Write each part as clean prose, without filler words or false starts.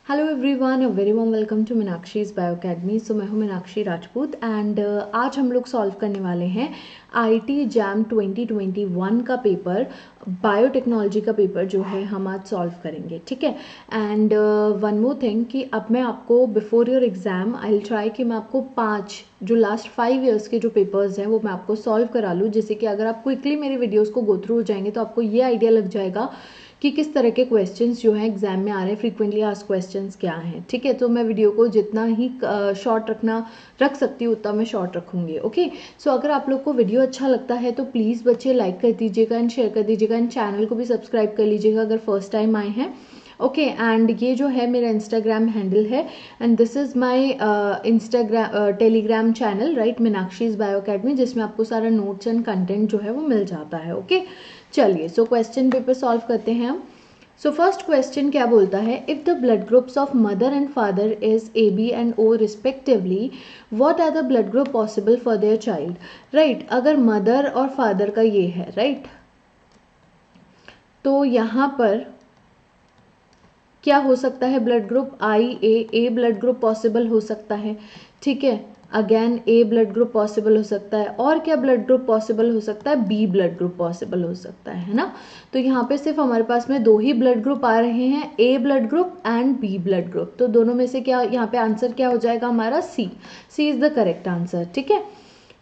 Hello everyone, a very warm welcome to Meenakshi's bio academy. So मैं हूँ Meenakshi Rajput and आज हम लोग सॉल्व करने वाले हैं आईआईटी जैम 2021 का पेपर, बायोटेक्नोलॉजी का पेपर जो है हम आज सॉल्व करेंगे, ठीक है। एंड वन मोर थिंग कि अब मैं आपको before your exam I will try कि मैं आपको 5 जो लास्ट 5 ईयर्स के जो पेपर्स हैं वो मैं आपको सॉल्व करा लूँ, जिससे कि अगर आप क्विकली मेरे वीडियोज़ को गो थ्रू हो जाएंगे तो आपको ये आइडिया लग जाएगा कि किस तरह के क्वेश्चंस जो हैं एग्जाम में आ रहे हैं, फ्रीक्वेंटली आस्क्ड क्वेश्चंस क्या हैं, ठीक है। तो मैं वीडियो को जितना ही शॉर्ट रख सकती हूँ उतना मैं शॉर्ट रखूँगी, ओके। सो अगर आप लोग को वीडियो अच्छा लगता है तो प्लीज़ बच्चे लाइक कर दीजिएगा एंड शेयर कर दीजिएगा एंड चैनल को भी सब्सक्राइब कर लीजिएगा अगर फर्स्ट टाइम आए हैं, ओके। एंड ये जो है मेरा इंस्टाग्राम हैंडल है and this is my Instagram Telegram channel, right, Meenakshi's bio academy, जिसमें आपको सारा नोट्स एंड कंटेंट जो है वो मिल जाता है, ओके। चलिए, सो क्वेश्चन पेपर सॉल्व करते हैं हम। सो फर्स्ट क्वेश्चन क्या बोलता है, if the blood groups of mother and father is AB and O respectively, what are the blood group possible for their child, right. अगर mother और father का ये है, राइट, तो यहाँ पर क्या हो सकता है, blood group IA, blood group possible हो सकता है, ठीक है। Again A blood group possible हो सकता है, और क्या ब्लड ग्रुप पॉसिबल हो सकता है, B ब्लड ग्रुप पॉसिबल हो सकता है ना। तो यहाँ पे सिर्फ हमारे पास में 2 ही ब्लड ग्रुप आ रहे हैं, A blood group and B blood group. तो दोनों में से क्या यहाँ पे आंसर क्या हो जाएगा हमारा, C is the correct answer, ठीक है।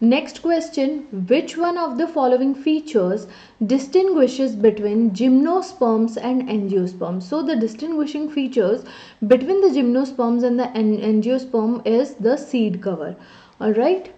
Next question, which one of the following features distinguishes between gymnosperms and angiosperms? So the distinguishing features between the gymnosperms and the angiosperm is the seed cover. All right.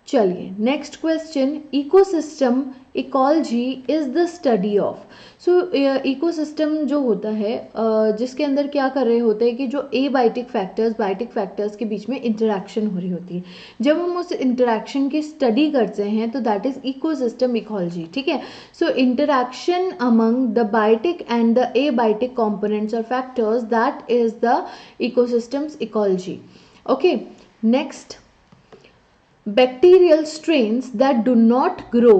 चलिए, next question, ecosystem ecology is the study of. So ecosystem जो होता है जिसके अंदर क्या कर रहे होते हैं कि जो बायोटिक फैक्टर्स के बीच में इंटरेक्शन हो रही होती है, जब हम उस इंटरेक्शन की स्टडी करते हैं तो दैट इज इकोसिस्टम इकोलॉजी, ठीक है। So interaction among the biotic and the biotic components और factors, that is the ecosystems ecology, okay. Next, bacterial strains that do not grow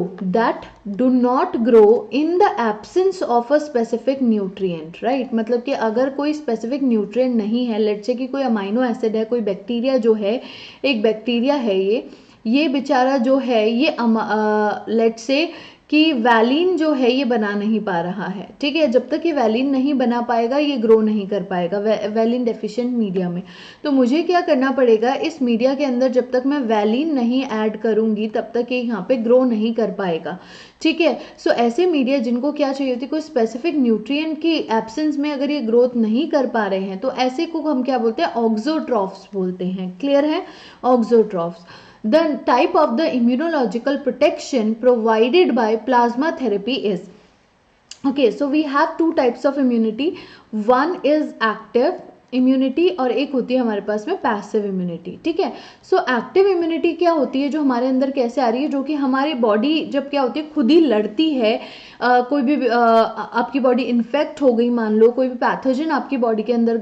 in the absence of a specific nutrient, right। मतलब कि अगर कोई specific nutrient नहीं है, let's say कि कोई amino acid है, कोई बैक्टीरिया जो है, एक बैक्टीरिया है ये बेचारा जो है ये लेट्स से कि वैलिन जो है ये बना नहीं पा रहा है, ठीक है। जब तक ये वैलिन नहीं बना पाएगा ये ग्रो नहीं कर पाएगा वैलिन डेफिशिएंट मीडिया में। तो मुझे क्या करना पड़ेगा, इस मीडिया के अंदर जब तक मैं वैलिन नहीं ऐड करूंगी तब तक ये यहाँ पे ग्रो नहीं कर पाएगा, ठीक है। सो ऐसे मीडिया जिनको क्या चाहिए होती है, कोई स्पेसिफिक न्यूट्रिएंट की एब्सेंस में अगर ये ग्रोथ नहीं कर पा रहे हैं तो ऐसे को हम क्या बोलते हैं, ऑक्सोट्रॉफ्स बोलते हैं, क्लियर है, ऑक्सोट्रॉफ्स। The type of the immunological protection provided by plasma therapy is, okay, so we have 2 types of immunity, one is active immunity और एक होती है हमारे पास में पैसिव इम्यूनिटी, ठीक है। सो एक्टिव इम्यूनिटी क्या होती है, जो हमारे अंदर कैसे आ रही है, जो कि हमारी बॉडी जब क्या होती है खुद ही लड़ती है, कोई भी आपकी बॉडी इन्फेक्ट हो गई, मान लो कोई भी पैथोजन आपकी बॉडी के अंदर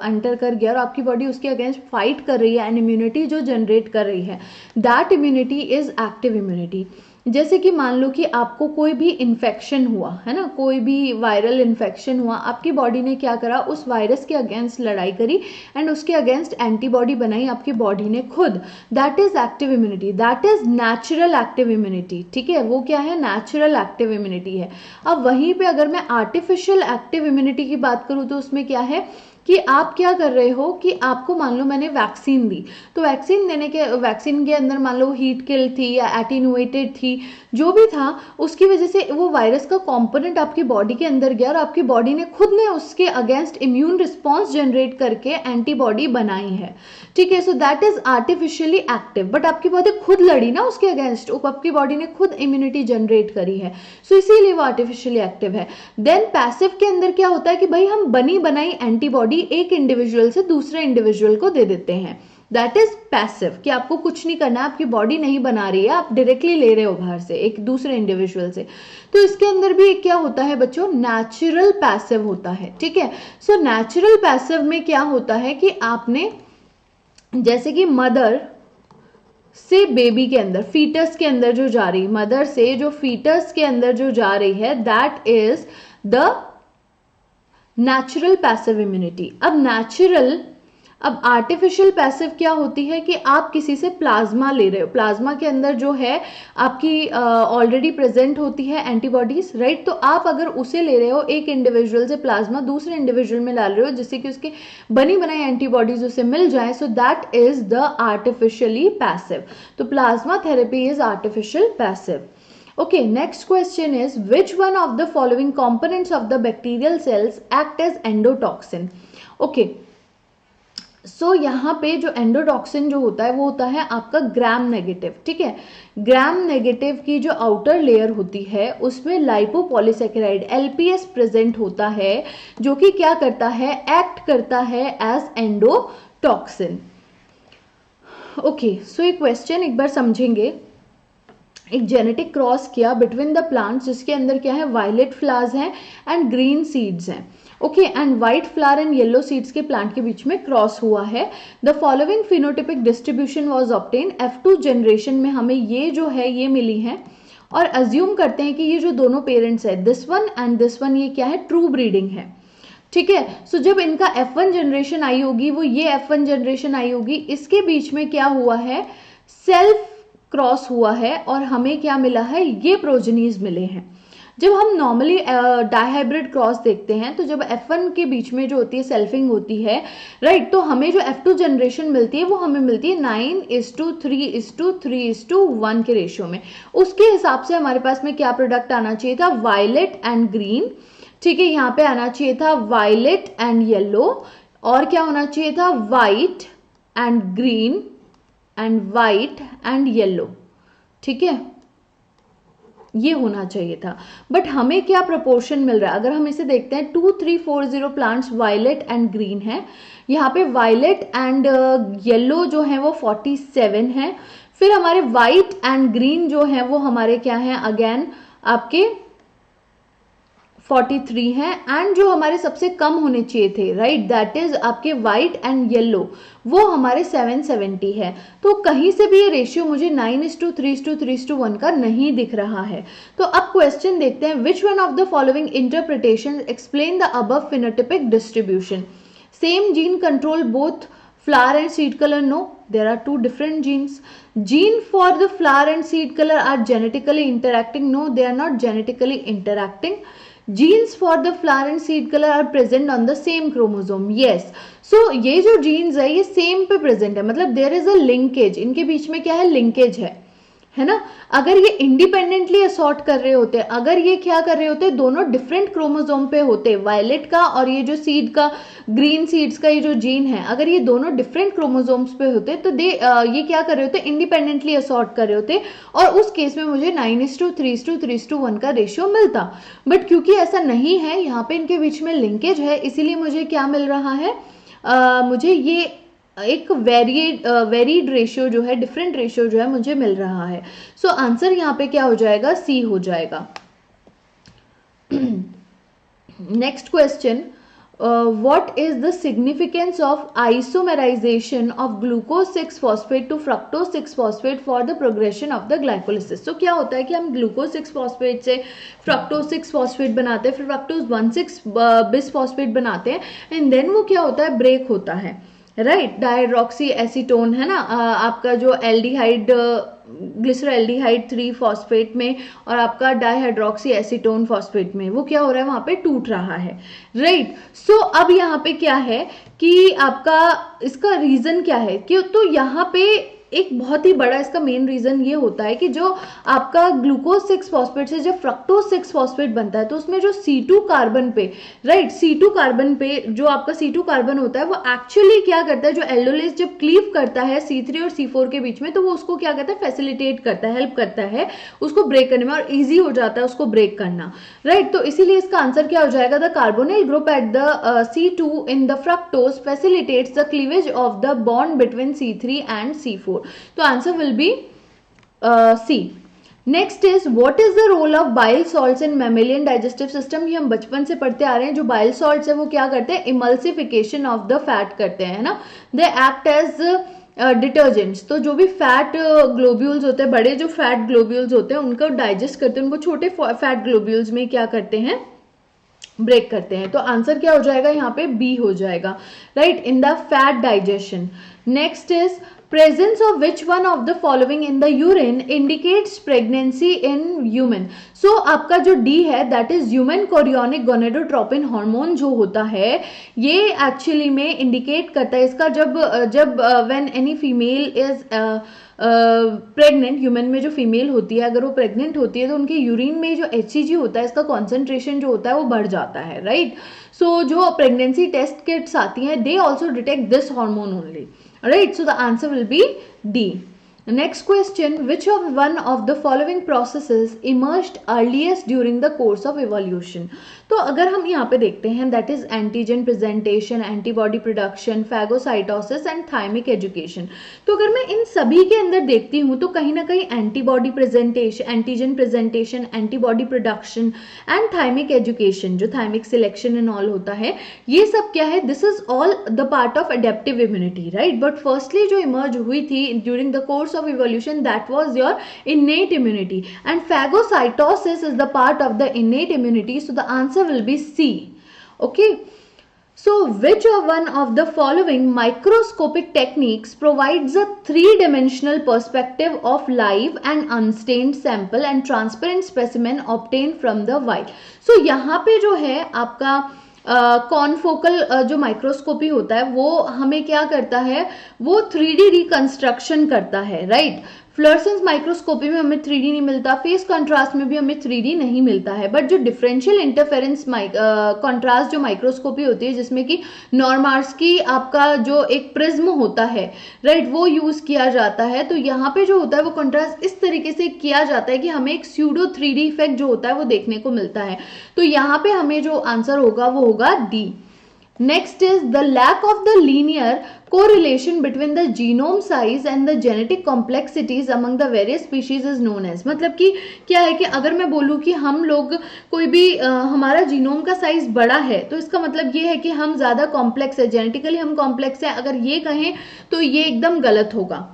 एंटर कर गया और आपकी बॉडी उसके अगेंस्ट फाइट कर रही है एंड इम्यूनिटी जो जनरेट कर रही है, that immunity is active immunity. जैसे कि मान लो कि आपको कोई भी इन्फेक्शन हुआ है ना, कोई भी वायरल इन्फेक्शन हुआ, आपकी बॉडी ने क्या करा, उस वायरस के अगेंस्ट लड़ाई करी एंड उसके अगेंस्ट एंटीबॉडी बनाई आपकी बॉडी ने खुद, that is active immunity, that is natural active immunity, ठीक है। वो क्या है, नेचुरल एक्टिव इम्यूनिटी है। अब वहीं पे अगर मैं आर्टिफिशियल एक्टिव इम्यूनिटी की बात करूँ तो उसमें क्या है कि आप क्या कर रहे हो कि आपको मान लो मैंने वैक्सीन दी, तो वैक्सीन के अंदर मान लो हीट किल थी या एटीनुएटेड थी, जो भी था, उसकी वजह से वो वायरस का कंपोनेंट आपकी बॉडी के अंदर गया और आपकी बॉडी ने खुद ने उसके अगेंस्ट इम्यून रिस्पॉन्स जनरेट करके एंटीबॉडी बनाई है, ठीक है। सो that is artificially active, but आपकी बॉडी खुद लड़ी ना उसके अगेंस्ट, आपकी बॉडी ने खुद इम्यूनिटी जनरेट करी है, सो इसीलिए वो आर्टिफिशियली एक्टिव है। देन पैसिव के अंदर क्या होता है कि भाई हम बनी बनाई एंटीबॉडी एक इंडिविजुअल से दूसरे इंडिविजुअल को दे देते हैं, दैट इज पैसिव, कि आपको कुछ नहीं करना, आपकी बॉडी नहीं बना रही है, आप डायरेक्टली ले रहे हो बाहर से एक दूसरे इंडिविजुअल से। तो इसके अंदर भी क्या होता है बच्चों, नेचुरल पैसिव होता है, ठीक है। सो नेचुरल पैसिव में क्या होता है कि आपने जैसे कि मदर से बेबी के अंदर, फीटस के अंदर जो जा रही, मदर से जो फीटस के अंदर जो जा रही है, that is the natural passive immunity. अब आर्टिफिशियल पैसिव क्या होती है कि आप किसी से प्लाज्मा ले रहे हो, प्लाज्मा के अंदर जो है आपकी ऑलरेडी प्रेजेंट होती है एंटीबॉडीज, राइट। तो आप अगर उसे ले रहे हो, एक इंडिविजुअल से प्लाज्मा दूसरे इंडिविजुअल में डाल रहे हो जिससे कि उसके बनी बनाई एंटीबॉडीज उसे मिल जाए, so that is the artificially passive. तो plasma therapy is artificial passive. Okay, next question is which one of the following components of the bacterial cells act as endotoxin? Okay, सो यहाँ पे जो एंडोटॉक्सिन जो होता है वो होता है आपका ग्राम नेगेटिव, ठीक है। ग्राम नेगेटिव की जो आउटर लेयर होती है उसमें लाइपोपॉलीसेकेराइड LPS प्रेजेंट होता है, जो कि क्या करता है, एक्ट करता है एज एंडोटॉक्सिन। ओके, सो ये क्वेश्चन एक बार समझेंगे। एक जेनेटिक क्रॉस किया बिटवीन द प्लांट्स जिसके अंदर क्या है, वायलेट फ्लावर्स हैं एंड ग्रीन सीड्स हैं, okay, and white flower and yellow seeds के प्लांट के बीच में क्रॉस हुआ है। The following phenotypic distribution was obtain. F2 generation में हमें ये जो है ये मिली है, और अज्यूम करते हैं कि ये जो दोनों पेरेंट्स है this one and this one, ये क्या है, ट्रू ब्रीडिंग है, ठीक है। सो जब इनका F1 जनरेशन आई होगी, वो ये F1 जनरेशन आई होगी, इसके बीच में क्या हुआ है, सेल्फ क्रॉस हुआ है और हमें क्या मिला है, ये प्रोजेनीज मिले हैं। जब हम नॉर्मली डाइहाइब्रिड क्रॉस देखते हैं तो जब F1 के बीच में जो होती है सेल्फिंग होती है, राइट, तो हमें जो F2 जनरेशन मिलती है वो हमें मिलती है 9:3:3:1 के रेशियो में। उसके हिसाब से हमारे पास में क्या प्रोडक्ट आना चाहिए था, वायलेट एंड ग्रीन, ठीक है। यहाँ पे आना चाहिए था वायलेट एंड येलो, और क्या होना चाहिए था, white and green and white and yellow, ठीक है, ये होना चाहिए था। बट हमें क्या प्रोपोर्शन मिल रहा है, अगर हम इसे देखते हैं 2:3:4:0 प्लांट्स वायलेट एंड ग्रीन है, यहाँ पे वायलेट एंड येलो जो है वो 47 है, फिर हमारे वाइट एंड ग्रीन जो है वो हमारे क्या है, अगेन आपके 43 है, एंड जो हमारे सबसे कम होने चाहिए थे, राइट, दैट इज आपके व्हाइट एंड येलो, वो हमारे 770 है। तो कहीं से भी ये रेशियो मुझे 9:3:3:1 का नहीं दिख रहा है। तो अब क्वेश्चन देखते हैं, which one of the following interpretation explain the above phenotypic distribution. Same gene control both flower and seed color? No, there are two different genes. Gene for the flower and seed color are genetically interacting? No, they are not genetically interacting. Genes for the flower and seed color are present on the same chromosome. Yes. So ये जो genes है ये same पे present है, मतलब there is a linkage, इनके बीच में क्या है, linkage है ना। अगर ये इंडिपेंडेंटली असॉर्ट कर रहे होते, अगर ये क्या कर रहे होते, दोनों डिफरेंट क्रोमोसोम पे होते, वायलेट का और ये जो सीड का, ग्रीन सीड्स का ये जो जीन है, अगर ये दोनों डिफरेंट क्रोमोसोम्स पे होते तो ये क्या कर रहे होते, इंडिपेंडेंटली असॉर्ट कर रहे होते, और उस केस में मुझे 9:3:3:1 का रेशियो मिलता। बट क्योंकि ऐसा नहीं है, यहाँ पे इनके बीच में लिंकेज है, इसीलिए मुझे क्या मिल रहा है, मुझे ये एक वेरीड रेशियो जो है, डिफरेंट रेशियो जो है मुझे मिल रहा है। सो आंसर यहाँ पे क्या हो जाएगा, सी हो जाएगा। Next question, what is the significance of isomerization of glucose 6-phosphate to fructose 6-phosphate for the progression of the glycolysis? तो क्या होता है कि हम ग्लूकोज 6-phosphate से फ्रक्टोज 6-phosphate बनाते हैं, फिर फ्रक्टोज 1,6-bis-phosphate बनाते हैं, एंड देन वो क्या होता है, ब्रेक होता है, राइट, डाइड्रॉक्सी एसीटोन है ना, आपका जो एल्डिहाइड ग्लिसरल्डिहाइड 3-phosphate में और आपका डाइहाइड्रोक्सी एसीटोन फॉस्फेट में वो क्या हो रहा है, वहां पे टूट रहा है, राइट। सो अब यहाँ पे क्या है कि आपका इसका रीजन क्या है, कि तो यहाँ पे एक बहुत ही बड़ा इसका मेन रीजन ये होता है कि जो आपका ग्लूकोज 6-phosphate से जब फ्रक्टोज 6-phosphate बनता है तो उसमें जो C2 कार्बन पे, राइट, C2 कार्बन पे जो आपका C2 कार्बन होता है वो एक्चुअली क्या करता है, जो एल्डोलेज जब क्लीव करता है C3 और C4 के बीच में, तो वो उसको क्या करता है, फैसिलिटेट करता है, हेल्प करता है उसको ब्रेक करने में, और ईजी हो जाता है उसको ब्रेक करना, राइट। तो इसीलिए इसका आंसर क्या हो जाएगा, the carbonyl group at the C2 in the fructose facilitates the cleavage of the bond between C3 and C4। तो answer will be C. Next is what is the role of bile salts in mammalian digestive system. ये हम बचपन से पढ़ते आ रहे हैं, जो bile salts है वो क्या करते हैं, इमल्सिफिकेशन ऑफ द फैट करते हैं ना, दे एक्ट एज डिटर्जेंट्स। तो जो भी फैट ग्लोब्यूल्स होते हैं, बड़े जो फैट ग्लोब्यूल्स होते हैं उनको डाइजेस्ट करते हैं, उनको छोटे फैट ग्लोब्यूल्स में क्या करते हैं, ब्रेक करते हैं। तो आंसर क्या हो जाएगा यहाँ पे, बी हो जाएगा, right, in the fat digestion. Next is presence of which one of the following in the urine indicates pregnancy in human। so आपका जो D है that is human chorionic gonadotropin hormone जो होता है ये एक्चुअली में इंडिकेट करता है इसका जब when any female is pregnant, human में जो फीमेल होती है अगर वो प्रेग्नेंट होती है तो उनके यूरिन में जो HCG होता है इसका कॉन्सेंट्रेशन जो होता है वो बढ़ जाता है, राइट। सो जो प्रेगनेंसी टेस्ट किट्स आती हैं they also detect this hormone only, right, so the answer will be D। Next question, which of one of the following processes emerged earliest during the course of evolution। तो अगर हम यहाँ पे देखते हैं that is antigen presentation, antibody production, phagocytosis and thymic education। तो अगर मैं इन सभी के अंदर देखती हूँ तो कहीं ना कहीं antibody presentation, antigen presentation, antibody production and thymic education, जो thymic selection and all होता है, ये सब क्या है, this is all the part of adaptive immunity, right। but firstly जो emerge हुई थी during the course of evolution that was your innate immunity and phagocytosis is the part of the innate immunity, so the answer will be C। okay, so which of one of the following microscopic techniques provides a three-dimensional perspective of live and unstained sample and transparent specimen obtained from the wild। so यहाँ पे जो है आपका कॉनफोकल जो microscopy होता है वो हमें क्या करता है, वो 3D रिकंस्ट्रक्शन करता है, राइट। फ्लोरेसेंस माइक्रोस्कोपी में हमें 3D नहीं मिलता, फेस कंट्रास्ट में भी हमें 3D नहीं मिलता है, बट जो डिफरेंशियल इंटरफेरेंस कंट्रास्ट जो माइक्रोस्कोपी होती है जिसमें कि नॉर्मार्स्की आपका जो एक प्रिज्म होता है, राइट, वो यूज किया जाता है। तो यहाँ पे जो होता है वो कंट्रास्ट इस तरीके से किया जाता है कि हमें एक स्यूडो 3D इफेक्ट जो होता है वो देखने को मिलता है। तो यहाँ पे हमें जो आंसर होगा वो होगा D. Next is the lack of the linear correlation between the genome size and the genetic complexities among the various species is known as। मतलब कि क्या है कि अगर मैं बोलूँ कि हम लोग कोई भी हमारा जीनोम का साइज बड़ा है तो इसका मतलब ये है कि हम ज़्यादा कॉम्प्लेक्स है, जेनेटिकली हम कॉम्प्लेक्स है। अगर ये कहें तो ये एकदम गलत होगा,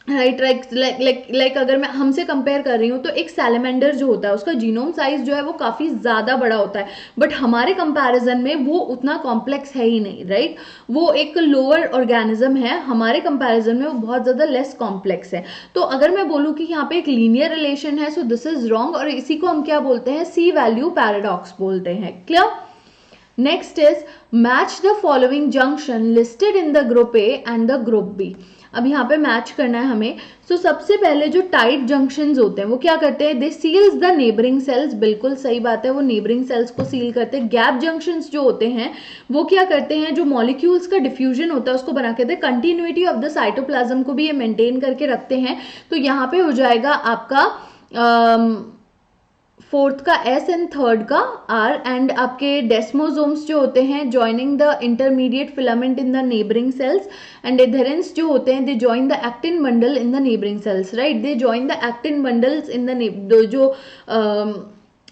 राइट। लाइक अगर मैं हमसे कंपेयर कर रही हूँ तो एक सैलेमेंडर जो होता है उसका जीनोम साइज जो है वो काफ़ी ज़्यादा बड़ा होता है, बट हमारे कंपैरिजन में वो उतना कॉम्प्लेक्स है ही नहीं, राइट। वो एक लोअर ऑर्गेनिज्म है, हमारे कंपैरिजन में वो बहुत ज़्यादा लेस कॉम्प्लेक्स है। तो अगर मैं बोलूँ कि यहाँ पे एक लीनियर रिलेशन है, सो दिस इज रॉन्ग, और इसी को हम क्या बोलते हैं, सी वैल्यू पैराडॉक्स बोलते हैं। Clear. Next is match the following junction listed in the group A and the group B. अब यहाँ पे मैच करना है हमें। सो सबसे पहले जो टाइट जंक्शंस होते हैं वो क्या करते हैं, दे सील्स द नेबरिंग सेल्स। बिल्कुल सही बात है, वो नेबरिंग सेल्स को सील करते हैं। गैप जंक्शंस जो होते हैं वो क्या करते हैं, जो मॉलिक्यूल्स का डिफ्यूजन होता है उसको बना के देते हैं। कंटिन्यूटी ऑफ द साइटोप्लाज्म को भी ये मेंटेन करके रखते हैं। तो यहाँ पे हो जाएगा आपका फोर्थ का एस एंड थर्ड का आर, एंड आपके डेस्मोसोम्स जो होते हैं joining the intermediate filament in the neighbouring cells, and adherens जो होते हैं they join the actin bundle in the neighbouring cells, right. They join the actin bundles in the जो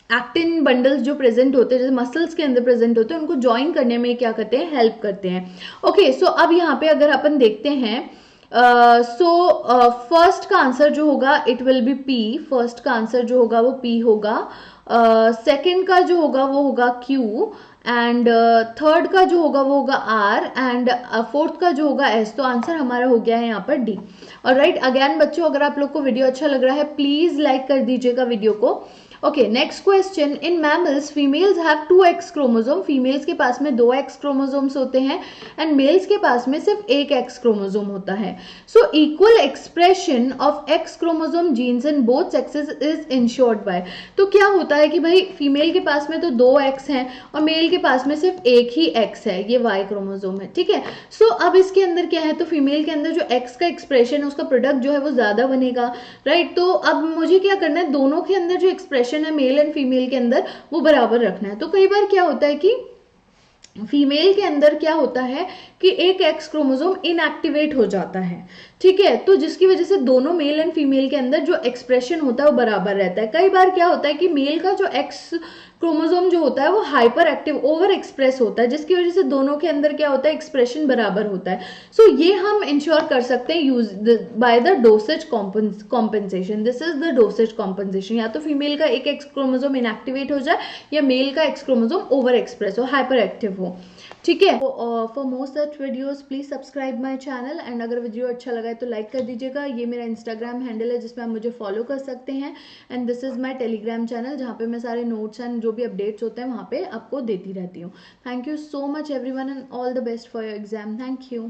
actin bundles जो present होते हैं, जैसे मसल्स के अंदर प्रेजेंट होते हैं, उनको ज्वाइन करने में क्या करते हैं, हेल्प करते हैं। ओके, सो अब यहाँ पे अगर अपन देखते हैं फर्स्ट का आंसर जो होगा it will be P. First का आंसर जो होगा वो पी होगा। सेकंड का जो होगा वो होगा क्यू, एंड थर्ड का जो होगा वो होगा आर, एंड फोर्थ का जो होगा एस। तो आंसर हमारा हो गया है यहाँ पर डी। और राइट, अगेन बच्चों अगर आप लोग को वीडियो अच्छा लग रहा है प्लीज लाइक कर दीजिएगा वीडियो को। Okay, next question. In mammals females have 2 x chromosome. Females के पास में 2 एक्स क्रोमोसोम्स होते हैं एंड मेल्स के पास में सिर्फ 1 एक्स क्रोमोसोम होता है। So equal expression of X chromosome genes in both sexes is ensured by. तो क्या होता है कि भाई फीमेल के पास में तो 2 एक्स हैं और मेल के पास में सिर्फ 1 ही एक्स है, ये वाई क्रोमोसोम है, ठीक है। सो अब इसके अंदर क्या है, तो फीमेल के अंदर जो एक्स का एक्सप्रेशन है उसका प्रोडक्ट जो है वो ज्यादा बनेगा, राइट। तो अब मुझे क्या करना है, दोनों के अंदर जो एक्सप्रेशन है मेल एंड फीमेल के अंदर वो बराबर रखना है। तो कई बार क्या होता है कि फीमेल के अंदर क्या होता है कि एक एक्स क्रोमोसोम इनएक्टिवेट हो जाता है, ठीक है, तो जिसकी वजह से दोनों मेल एंड फीमेल के अंदर जो एक्सप्रेशन होता है वो बराबर रहता है। कई बार क्या होता है कि मेल का जो एक्स क्रोमोसोम जो होता है वो हाइपर एक्टिव ओवर एक्सप्रेस होता है, जिसकी वजह से दोनों के अंदर क्या होता है, एक्सप्रेशन बराबर होता है। सो ये हम इंश्योर कर सकते हैं use by the dosage compensation. This is the dosage compensation. या तो फीमेल का एक एक्स क्रोमोसोम इनएक्टिवेट हो जाए या मेल का एक्स क्रोमोसोम ओवर एक्सप्रेस हो, हाइपर एक्टिव हो। ठीक है, for more such videos please subscribe my channel. And अगर वीडियो अच्छा लगा है तो लाइक कर दीजिएगा। ये मेरा इंस्टाग्राम हैंडल है जिसमें आप मुझे फॉलो कर सकते हैं। And this is my Telegram channel जहाँ पे मैं सारे नोट्स एंड जो भी अपडेट्स होते हैं वहाँ पे आपको देती रहती हूँ। Thank you so much everyone and all the best for your exam. Thank you.